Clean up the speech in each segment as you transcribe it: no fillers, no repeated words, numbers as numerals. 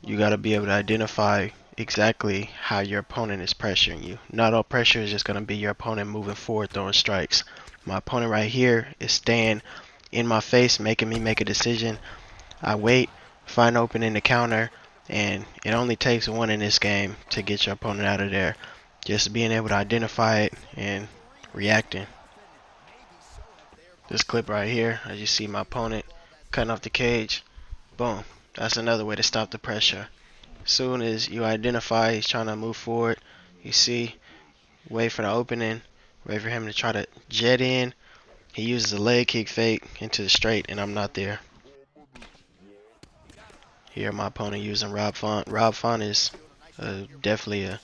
You got to be able to identify exactly how your opponent is pressuring you. Not all pressure is just going to be your opponent moving forward throwing strikes. My opponent right here is staying in my face, making me make a decision. I wait, find opening to counter, and it only takes one in this game to get your opponent out of there. Just being able to identify it and reacting. This clip right here, as you see my opponent cutting off the cage, boom. That's another way to stop the pressure. Soon as you identify he's trying to move forward, you see, wait for the opening, wait for him to try to jet in. He uses a leg kick fake into the straight, and I'm not there. Here, my opponent using Rob Font. Rob Font is definitely a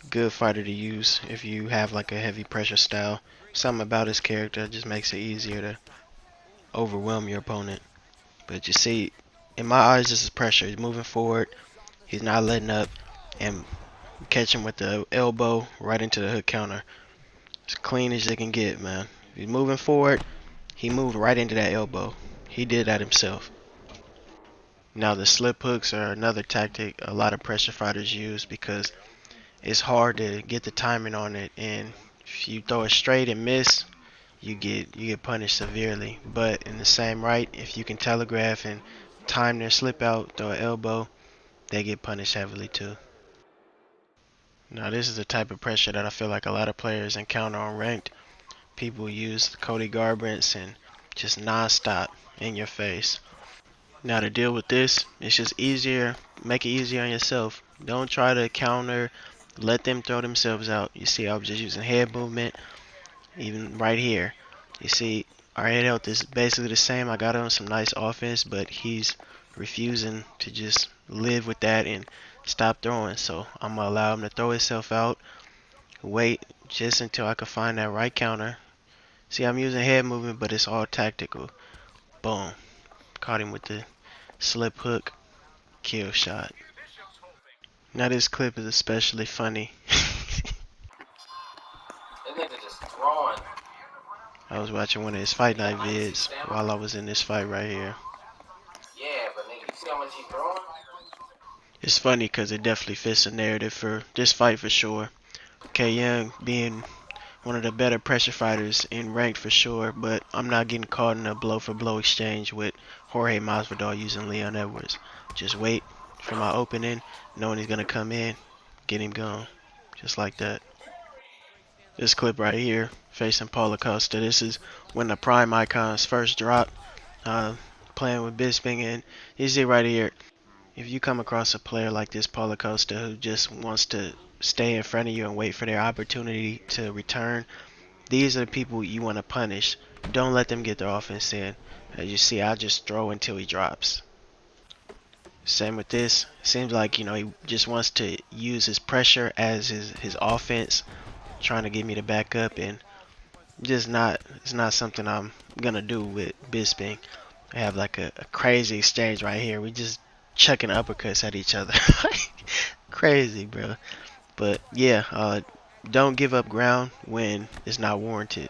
good fighter to use if you have like a heavy pressure style. Something about his character just makes it easier to overwhelm your opponent. But you see, in my eyes, this is pressure. He's moving forward. He's not letting up, and catch him with the elbow right into the hook counter. As clean as they can get, man. If he's moving forward, he moved right into that elbow. He did that himself. Now the slip hooks are another tactic a lot of pressure fighters use because it's hard to get the timing on it, and if you throw it straight and miss, you get punished severely. But in the same right, if you can telegraph and time their slip out, throw an elbow, they get punished heavily too. Now this is the type of pressure that I feel like a lot of players encounter on ranked. People use Cody Garbrandts and just non-stop in your face. Now to deal with this, it's just easier, make it easier on yourself. Don't try to counter, let them throw themselves out. You see I was just using head movement, even right here. You see our head health is basically the same. I got on some nice offense, but he's refusing to just live with that and stop throwing. So I'm going to allow him to throw himself out, wait just until I can find that right counter. See, I'm using head movement, but it's all tactical. Boom. Caught him with the slip hook, kill shot. Now this clip is especially funny. I was watching one of his fight night vids while I was in this fight right here. It's funny because it definitely fits the narrative for this fight for sure. K Young being one of the better pressure fighters in ranked for sure, but I'm not getting caught in a blow for blow exchange with Jorge Masvidal using Leon Edwards. Just wait for my opening, knowing he's gonna come in, get him gone, just like that. This clip right here, facing Paulo Costa. This is when the Prime icons first dropped, playing with Bisping, and you see right here, if you come across a player like this Paulo Costa who just wants to stay in front of you and wait for their opportunity to return, these are the people you want to punish. Don't let them get their offense in. As you see, I just throw until he drops. Same with this. Seems like, he just wants to use his pressure as his offense, trying to get me to back up, and it's not something I'm gonna do with Bisping. I have like a crazy exchange right here. We just chucking uppercuts at each other. Crazy, bro. But yeah, don't give up ground when it's not warranted.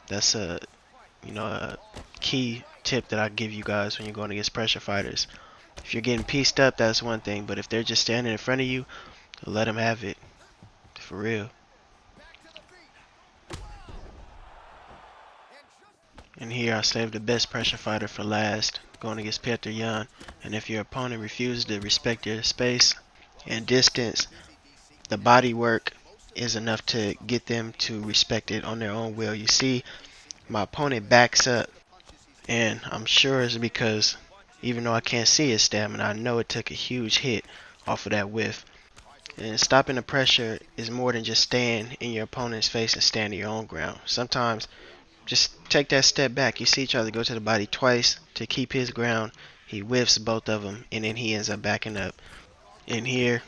That's a key tip that I give you guys when you're going against pressure fighters. If you're getting pieced up, that's one thing, but if they're just standing in front of you, let them have it. For real. And here I saved the best pressure fighter for last, going against Petr Yan. And if your opponent refuses to respect your space and distance, the body work is enough to get them to respect it on their own will. You see, my opponent backs up, and I'm sure it's because even though I can't see his stamina, I know it took a huge hit off of that whiff. And stopping the pressure is more than just staying in your opponent's face and standing your own ground. Sometimes just take that step back. You see each other go to the body twice to keep his ground. He whiffs both of them, and then he ends up backing up. And here,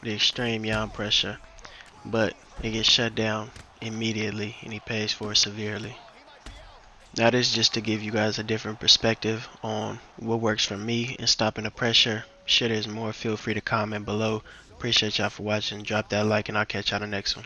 the extreme Yan pressure, but it gets shut down immediately, and he pays for it severely. Now this is just to give you guys a different perspective on what works for me in stopping the pressure. Sure, there's more. Feel free to comment below. Appreciate y'all for watching. Drop that like, and I'll catch y'all the next one.